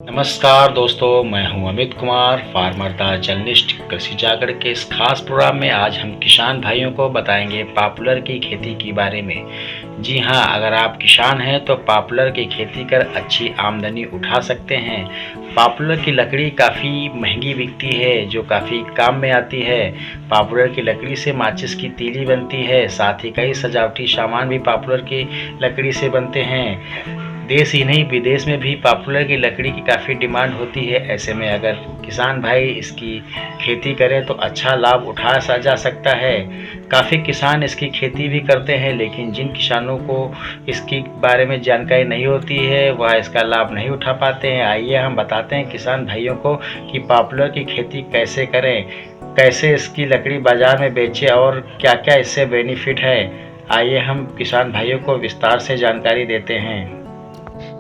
नमस्कार दोस्तों, मैं हूं Amit Kumar, farmer the journalist. कृषि जागरण के इस खास प्रोग्राम में आज हम किसान भाइयों को बताएंगे पॉपुलर की खेती के बारे में। जी हां, अगर आप किसान हैं तो पॉपुलर की खेती कर अच्छी आमदनी उठा सकते हैं। पॉपुलर की लकड़ी काफ़ी महंगी बिकती है, जो काफ़ी काम में आती है। पॉपुलर की लकड़ी से माचिस की तीली बनती है, साथ ही कई सजावटी सामान भी पॉपुलर की लकड़ी से बनते हैं। देश ही नहीं, विदेश में भी पॉपुलर की लकड़ी की काफ़ी डिमांड होती है। ऐसे में अगर किसान भाई इसकी खेती करें तो अच्छा लाभ उठा जा सकता है। काफ़ी किसान इसकी खेती भी करते हैं, लेकिन जिन किसानों को इसके बारे में जानकारी नहीं होती है वह इसका लाभ नहीं उठा पाते हैं। आइए हम बताते हैं किसान भाइयों को कि पॉपुलर की खेती कैसे करें, कैसे इसकी लकड़ी बाज़ार में बेचें और क्या-क्या इससे बेनिफिट है। आइए हम किसान भाइयों को विस्तार से जानकारी देते हैं।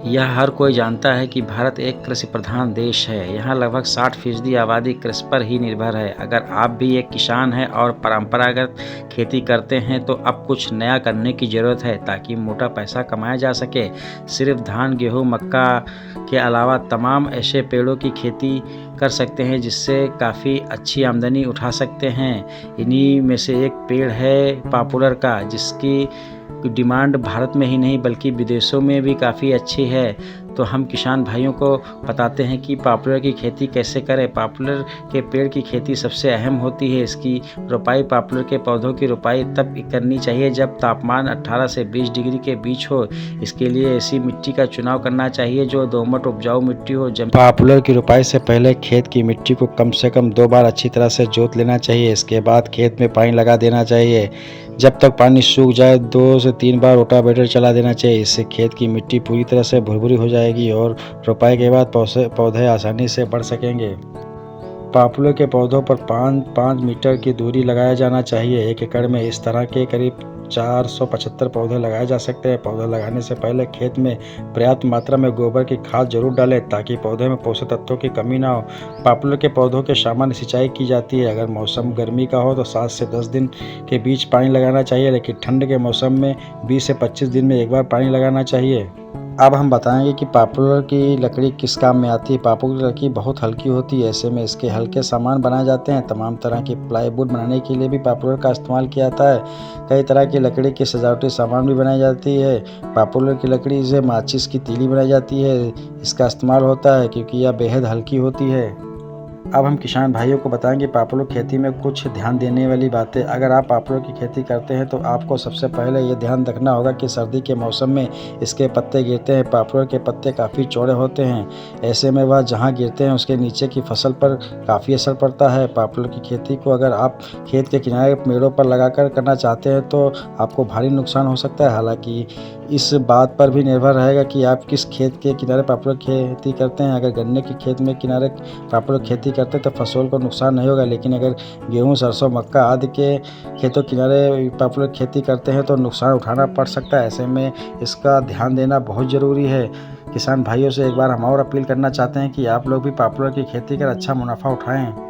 यह हर कोई जानता है कि भारत एक कृषि प्रधान देश है। यहाँ लगभग 60% आबादी कृषि पर ही निर्भर है। अगर आप भी एक किसान हैं और परंपरागत खेती करते हैं तो अब कुछ नया करने की ज़रूरत है ताकि मोटा पैसा कमाया जा सके। सिर्फ धान, गेहूँ, मक्का के अलावा तमाम ऐसे पेड़ों की खेती कर सकते हैं जिससे काफ़ी अच्छी आमदनी उठा सकते हैं। इन्हीं में से एक पेड़ है पॉपुलर का, जिसकी डिमांड भारत में ही नहीं बल्कि विदेशों में भी काफ़ी अच्छी है। तो हम किसान भाइयों को बताते हैं कि पॉपुलर की खेती कैसे करें। पॉपुलर के पेड़ की खेती सबसे अहम होती है। इसकी रोपाई, पॉपुलर के पौधों की रोपाई तब करनी चाहिए जब तापमान 18 से 20 डिग्री के बीच हो। इसके लिए ऐसी मिट्टी का चुनाव करना चाहिए जो दोमट उपजाऊ मिट्टी हो। पॉपुलर की रोपाई से पहले खेत की मिट्टी को कम से कम 2 बार अच्छी तरह से जोत लेना चाहिए। इसके बाद खेत में पानी लगा देना चाहिए। जब तक पानी सूख जाए 2 से 3 बार रोटावेटर चला देना चाहिए। इससे खेत की मिट्टी पूरी तरह से भुरभुरी हो जाएगी और रोपाई के बाद पौधे आसानी से बढ़ सकेंगे। पॉपुलर के पौधों पर 5 मीटर की दूरी लगाया जाना चाहिए। 1 एकड़ में इस तरह के करीब 475 पौधे लगाए जा सकते हैं। पौधे लगाने से पहले खेत में पर्याप्त मात्रा में गोबर की खाद जरूर डालें ताकि पौधे में पोषक तत्वों की कमी ना हो। पॉपुलर के पौधों के सामान्य सिंचाई की जाती है। अगर मौसम गर्मी का हो तो 7 से 10 दिन के बीच पानी लगाना चाहिए, लेकिन ठंड के मौसम में 20 से 25 दिन में एक बार पानी लगाना चाहिए। अब हम बताएंगे कि पॉपुलर की लकड़ी किस काम में आती है। पॉपुलर की लकड़ी बहुत हल्की होती है, ऐसे में इसके हल्के सामान बनाए जाते हैं। तमाम तरह की प्लाईवुड बनाने के लिए भी पॉपुलर का इस्तेमाल किया जाता है। कई तरह की लकड़ी के सजावटी सामान भी बनाई जाती है। पॉपुलर की लकड़ी से माचिस की तीली बनाई जाती है। इसका इस्तेमाल होता है क्योंकि यह बेहद हल्की होती है। अब हम किसान भाइयों को बताएंगे पॉपुलर खेती में कुछ ध्यान देने वाली बातें। अगर आप पॉपुलर की खेती करते हैं तो आपको सबसे पहले ये ध्यान रखना होगा कि सर्दी के मौसम में इसके पत्ते गिरते हैं। पॉपुलर के पत्ते काफ़ी चौड़े होते हैं, ऐसे में वह जहाँ गिरते हैं उसके नीचे की फसल पर काफ़ी असर पड़ता है। पॉपुलर की खेती को अगर आप खेत के किनारे पेड़ों पर लगाकर करना चाहते हैं तो आपको भारी नुकसान हो सकता है। हालाँकि इस बात पर भी निर्भर रहेगा कि आप किस खेत के किनारे पॉपुलर खेती करते हैं। अगर गन्ने के खेत में किनारे पॉपुलर खेती करते हैं तो फसल को नुकसान नहीं होगा, लेकिन अगर गेहूं, सरसों, मक्का आदि के खेतों किनारे पॉपुलर खेती करते हैं तो नुकसान उठाना पड़ सकता है। ऐसे में इसका ध्यान देना बहुत ज़रूरी है। किसान भाइयों से एक बार हम और अपील करना चाहते हैं कि आप लोग भी पॉपुलर की खेती कर अच्छा मुनाफा उठाएं।